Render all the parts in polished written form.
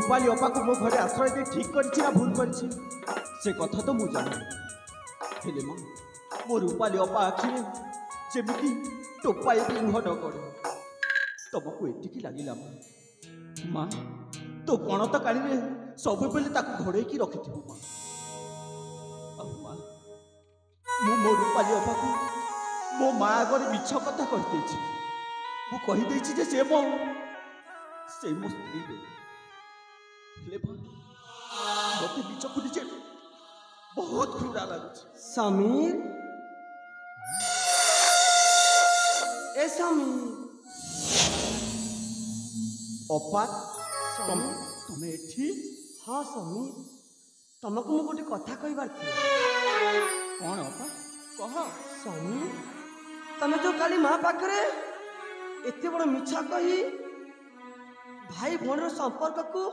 रूपाली अपा को मो घरे आश्रय दे ठीक करिछि ना भूल करिछि से कथा तो मु जाने हेले मां मो रूपाली अपा आखि जेमिति टोपाई भी लुह न करे तुमको एतिकी लागिला मां तो पणत काली रे सब बेले ताको घोड़े की रखिथिबो मां मु मो रूपाली अपा को मो मां आगे मिछ कथा कहि देछि मु कहि देछि जे से मो स्त्री ले मत मिछ कुली जे बहुत घृणा लागुछि समीर ए समीर अपा तुम एठी हाँ समीर तुमको मु गोटे कथा कहबार थी कौन अपा कह समीर तमे जो काली माँ पाखरे एते बड़ मिछा कही भाई भौणर संपर्क को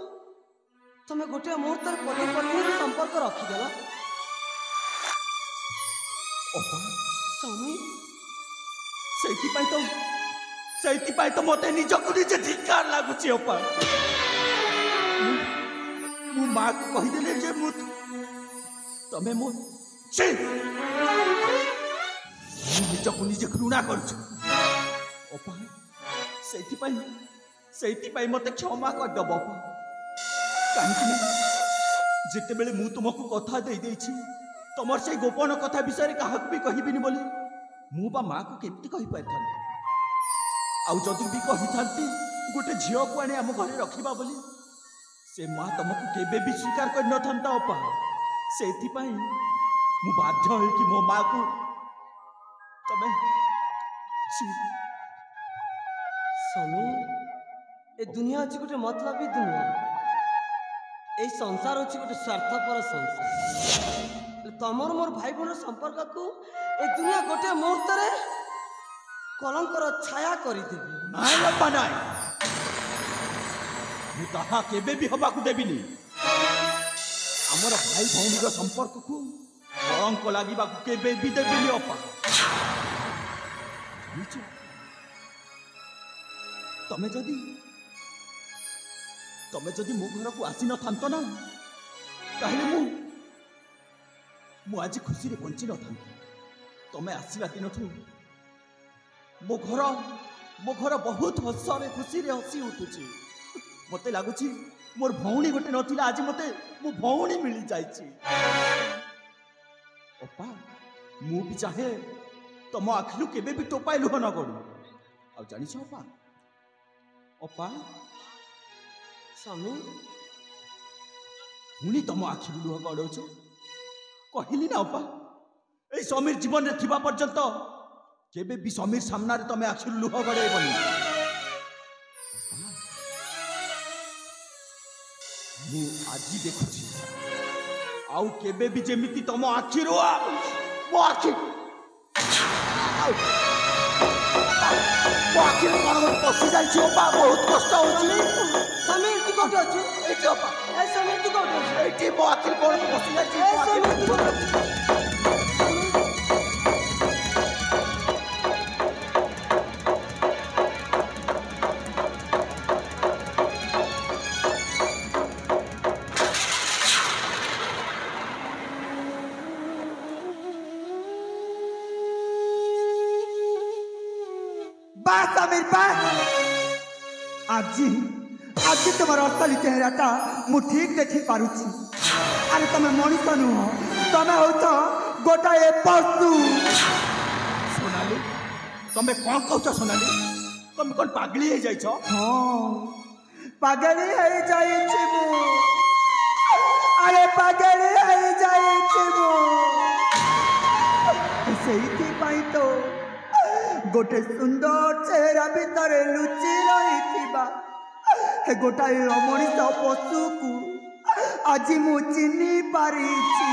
तुम गोटे मुहूर्त पति पत्नी संपर्क रखिदेल समीर से मत निजक निजे धिक्कार लगुच अपा मु माँ को कहीदेले जे मु तमे मो निजक निजे घृणा करछु अपा से मत क्षमा कर दब अपा कहीं जिते बेले मु तुमको कथा दे देछि तुमर से गोपन कथा विषय क्या भी कहबिनी बोली मु बा माँ को केमती कहि पारि आउ जदि भी कही था गोटे झील को आनी आम घर रखा बोली से माँ तुमको केबे भी स्वीकार कर न था अपा से मु बाध्य हो कि मो माँ को तमे समीर ए दुनिया अच्छी गोटे मतलबी दुनिया ए संसार अच्छी गोटे स्वार्थपर संसार तमर मोर भाई भौण संपर्क को ए दुनिया गोटे मुहूर्त कलंकर छाया करदेवी नाई बापा नाई मुझा केबे भी हवा को देविनी आमर भाई भौणी संपर्क को कलंक लगे केबे भी देविनी अपा तमे जदि मो घर को आसी न था ना ताहले मु आज खुशी रे बंची न था तमे आसला दिन ठू मो घर बहुत हसरे खुशी रे हसी उठुची मते लागुची मोर भौणी गोटे नथिला आज मते मो भौणी मिली जाइची अपा मु भी चाहे तम आखिलु केबे भी टोपाई लुह न गड़ू आ जानिछ अपा समीर पुणी तम आखिलु लुह गड़ौछ कहली ना अपा ए समीर जीवन रे थिबा पर्यंत केबे भी समीर सामना रे तमे आखिर लुह गड़े बनी मु आज देखुछी आउ केबे भी जेमिति तम आखिर मो आखिर पसी जाई बहुत कष्ट होची समीर तू कोठे अछि एठी अपा ए समीर तू कोठे अछि एठी मो आखिर कोन पसी जाई ए समीर तू कोठे अछि समीर आज तुम असली चेहराटा मु ठीक देखी पारुची अरे तुम मनीष नुह तुम हूँ गोटाए पशु सोनाली तमे कौन कहछ सोनाली तुम कौन पागली हो जाइछ हाँ पागली हो जाइछि मु अरे पागली हो जाइछि मु सेइथि तो गोटे सुंदर चेहरा भितर लुचि रही गोटाए अमनिष पशु को आज मु चिन्हि पारिछि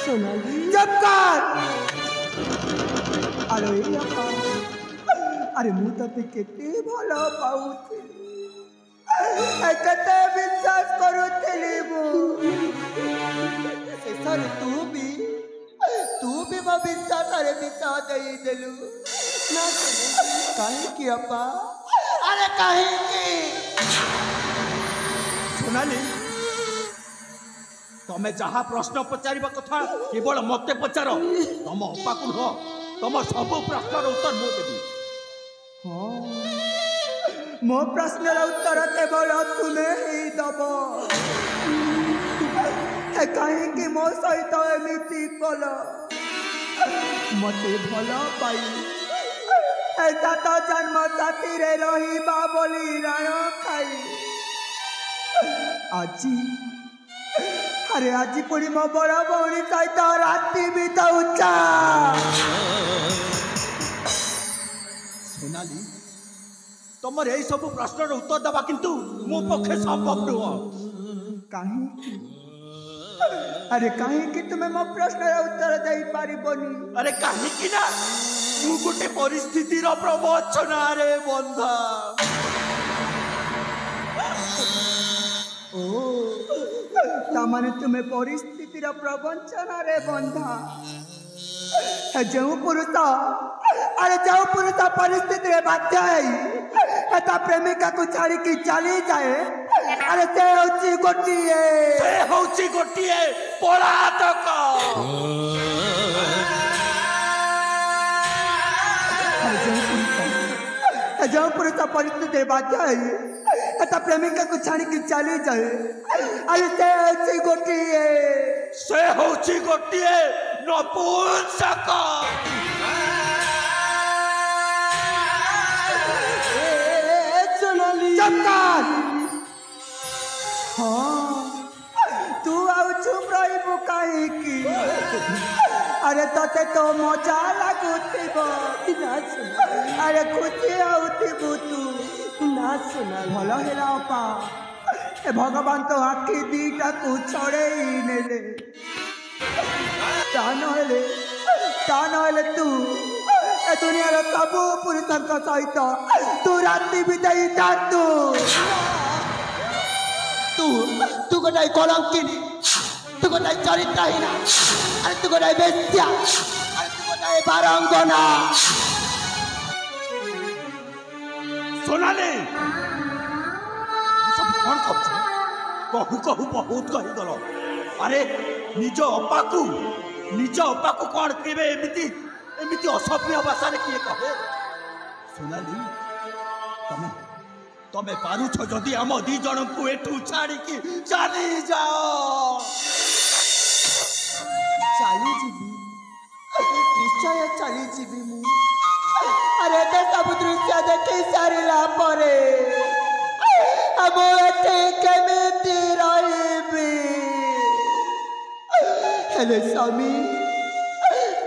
सोनाली जबकर अरे अपा अरे मु तते केते भलो पाउथिली केते विश्वास करुथिली मु शेषर तू भी मो विश्वास रे विश्वास दे देलु ना कहीं कि अपा अरे कहीं सोनाली तमें जहाँ प्रश्न पचार कथा केवल मत पचार तुम अपा को नुह तुम सब प्रश्न उत्तर मु देवी हाँ मो प्रश्न उत्तर केवल तुम्हें ही दब कहीं मो सहित एमती कल मते भल पाई ऐसा तो जन्म साथी रे रहिबा बोली राण खाई आजी अरे आजी पुणी मो बड़ भौणी सहित राति बिताउचा सोनाली तुम यही सब प्रश्न उत्तर दबा किंतु मो पक्षे संभव नुह कहीं अरे कहीं तुम्हें मो प्रश्न उत्तर दे पारिबनी अरे कहीं ना मु गोटे परिस्थिति प्रवचना रे बंधा ओ तामाने तुम्हें परिस्थितिर प्रवंचना रे बंधा जो पुरुष अरे जो पुरुष परिस्थिति रे बाध्य है ता प्रेमिका को छाड़ी की चली जाए अरे से होची गोटिए पलातक जो पुरुष परिस्थिति बाध्य है ता प्रेमिका को छाड़ी की चली जाए अरे से होची गोटिए नपुंसक चमकार हाँ तू आउ चुप रही कहीं की अरे तते तो मजा लगुथिब अरे खुशी आउथिबु तू ना सुना भल हेला अपा ए भगवान तो आखि दीटा को छड़ेई नेले तान हेले तू ए दुनिया सब पुरुषों सहित तू राति बिताई तू तू तू गोटाई कलंकिनी तू गोटाई चरित्रहीन अरे तू गोटाई बेश्या अरे तू गोटाई बारंगना सोनाली सब कौन कहू कहू बहुत कही गल अरे निज अपा को कौन केबे एमिति एमिति असभ्य भाषा किए कहे सोनाली तमें तमें पारुछ जदि आम दी जन को एठू छाड़ी की चली जाओ चली जीवी निश्चय चली जीवी मु अरे ते सब दृश्य देखी सारिला परे अब एते केमिति रहिबी हेले स्वामी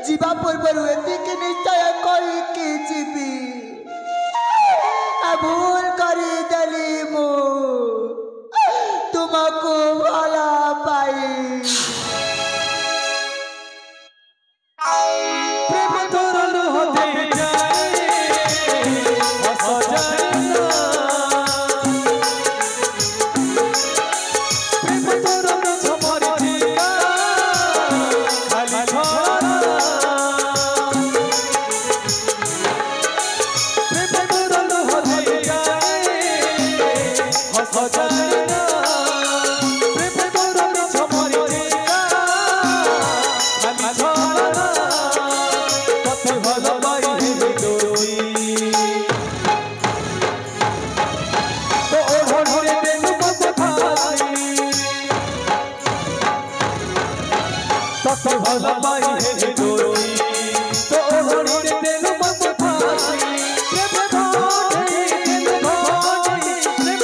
जीवा पूर्व एतिक निश्चय करी कि जीवी भूल करी देली मु तुमको भला पाई प्रेम तोरल होते जाए असजाना प्रेम तोरल छमर जिया खाली छाना प्रेम तोरल होते जाए असजाना प्रेम तोरल छमर जिया खाली छाना कते भल पाई दोई तो ओढ़े देनु कथासी कते भल पाई दोई तो ओढ़े देनु कथासी प्रेम भाई प्रेम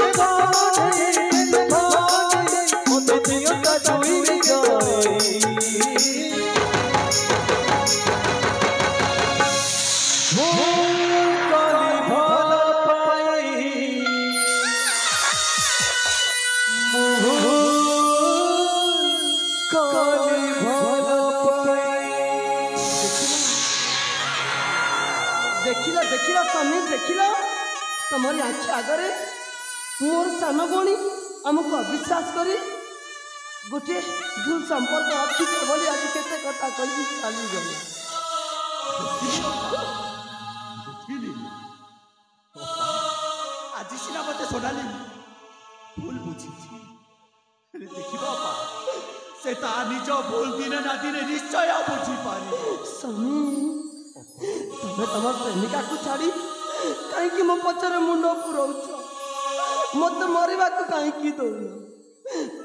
भाई मते जियो ता जुई गई देखिला देखिला स्वामी देखिला तुम्हारी आखि आगे मोर सान भणी आमको अविश्वास करी गोटे भूल संपर्क अच्छी बोली आज केते कथा कही चली गली ସିନା ମତେ ଶୁଣାଲି ଭୁଲ ବୁଝିଛି। ହେଲେ ଦେଖିବ ଅପା, ସେ ତା ନିଜ ଭୁଲ ଦିନେ ନା ଦିନେ ନିଶ୍ଚୟ ବୁଝିପାରିବ। ସ୍ୱାମୀ ତମେ ତମ ପ୍ରେମିକାକୁ ଛାଡ଼ି କାହିଁକି ମୋ ପଛରେ ମୁଣ୍ଡ ପୁରଉଛ? ମତେ ମରିବାକୁ କାହିଁକି ଦଉନ?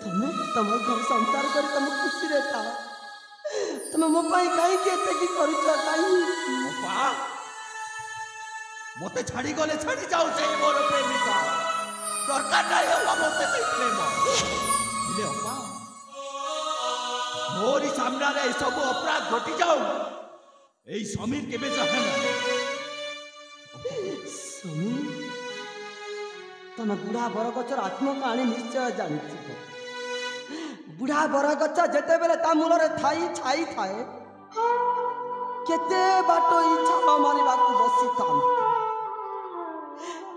ତମେ ତମ ଘର ସଂସାର କରି ତମ ଖୁସିରେ ଥାଅ। ତମେ ମୋ ପାଇଁ କାହିଁକି ଏତିକି କରୁଛ? କାହିଁକି? ଅପା, ମତେ ଛାଡ଼ି ଗଲେ ଛାଡ଼ି ଯାଉ ସେଇ ମୋର ପ୍ରେମିକା। ଦରକାର ନାହିଁ ଅପା ମତେ ସେଇ ପ୍ରେମ। ହେଲେ ଅପା, ମୋରି ସାମ୍ନାରେ ଏସବୁ ଅପରାଧ ଘଟି ଯାଉ, ଏଇ ସମୀର କେବେ ଚାହେଁ ନା। ସ୍ୱାମୀ ତମେ ବୁଢ଼ା ବରଗଛର ଆତ୍ମକାହାଣୀ ନିଶ୍ଚୟ ଜାଣିଥିବ। ବୁଢ଼ା ବରଗଛ ଯେତେବେଳେ ତା ମୂଳରେ ଛାଇ ଥାଏ, କେତେ ବାଟ ଛାଲ ମାରିବାକୁ ବସିଥାନ୍ତି।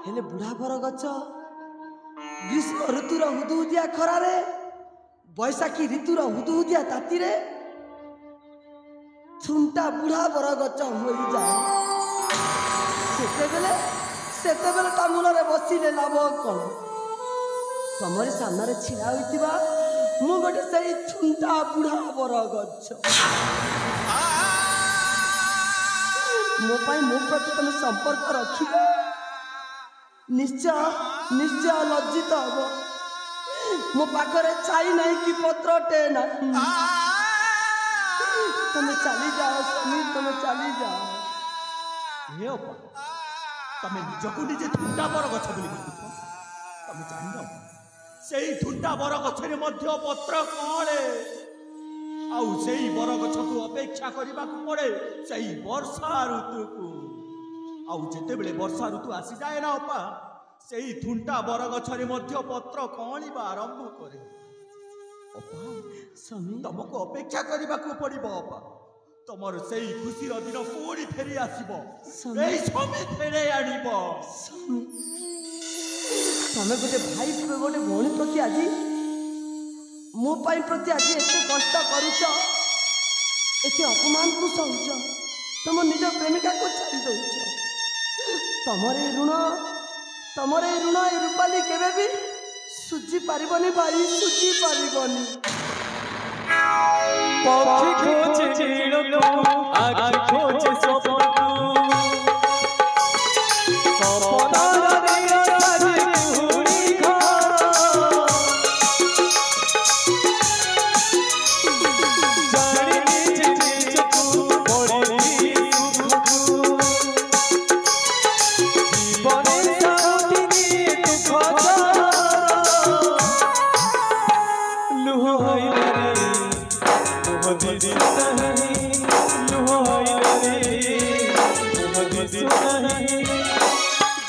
ହେଲେ ବୁଢ଼ା ବରଗଛ ଗ୍ରୀଷ୍ମ ଋତୁର ହୁଦୁହୁଦିଆ ଖରାରେ, ବୈଶାଖୀ ଋତୁର ହୁଦୁହୁଦିଆ ତାତିରେ ଥୁଣ୍ଟା ବୁଢ଼ା ବରଗଛ ହୋଇଯାଏ। ସେତେବେଳେ ତା ମୂଳରେ ବସିଲେ ଲାଭ କ'ଣ? ତମରି ସାମ୍ନାରେ ଛିଡ଼ା ହୋଇଥିବା ମୁଁ ଗୋଟେ ସେଇ ଥୁଣ୍ଟା ବୁଢ଼ା ବରଗଛ। ମୋ ପାଇଁ ମୋ ପ୍ରତି ତମେ ସମ୍ପର୍କ ରଖିବ, ନିଶ୍ଚୟ ଲଜ୍ଜିତ ହବ। ମୋ ପାଖରେ ଛାଇ ନାହିଁ କି ପତ୍ରଟେ ନାହିଁ। ତମେ ଚାଲିଯାଅ ସ୍ୱାମୀ, ତମେ ଚାଲିଯାଅ। ହେ ଅପା, ତମେ ନିଜକୁ ନିଜେ ଥୁଣ୍ଟା ବରଗଛ ବୋଲି ଭାବୁଛ? ତମେ ଜାଣିନ ସେଇ ଥୁଣ୍ଟା ବରଗଛରେ ମଧ୍ୟ ପତ୍ର କଅଁଳେ, ଆଉ ସେଇ ବରଗଛକୁ ଅପେକ୍ଷା କରିବାକୁ ପଡ଼େ ସେଇ ବର୍ଷା ଋତୁକୁ। ଆଉ ଯେତେବେଳେ ବର୍ଷା ଋତୁ ଆସିଯାଏ ନା ଅପା, ସେଇ ଥୁଣ୍ଟା ବରଗଛରେ ମଧ୍ୟ ପତ୍ର କଅଁଳିବା ଆରମ୍ଭ କରେ। ଅପା, ତମକୁ ଅପେକ୍ଷା କରିବାକୁ ପଡ଼ିବ ଅପା। ତମର ସେଇ ଖୁସିର ଦିନ ପୁଣି ଫେରି ଆସିବ। ଏଇ ସମୀର ଫେରେଇ ଆଣିବ। ତମେ ଗୋଟେ ଭାଇ, ଗୋଟେ ଭଉଣୀ ପ୍ରତି ଆଜି ମୋ ପାଇଁ ପ୍ରତି ଆଜି ଏତେ କଷ୍ଟ କରୁଛ, ଏତେ ଅପମାନକୁ ସହୁଛ, ତମ ନିଜ ପ୍ରେମିକାକୁ ଛାଡ଼ି ଦଉଛ। ତମର ଏ ଋଣ ଏ ରୂପାଲି କେବେ ବି ସୁଝି ପାରିବନି ଭାଇ, ସୁଝି ପାରିବନି। पक्षी खोजे चिड़को आखि खोजे सपनकु सपनार दिया साजे कुड़ी घर जानी निजे निजकु पड़ी सुखकु जीवने साउटी दिए दुख लुह होइले दीदी नहीं लुहाइले रे दीदी नहीं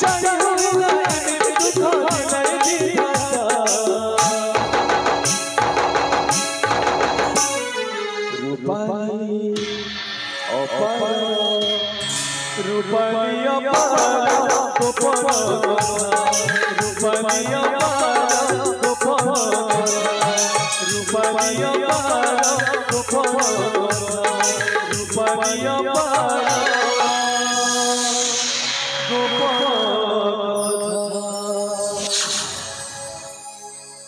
जाने होइले दुख दिलाई दिया रूपाली अपार रूपाली अपार रूपाली अपार रूपाली अपार रूपाली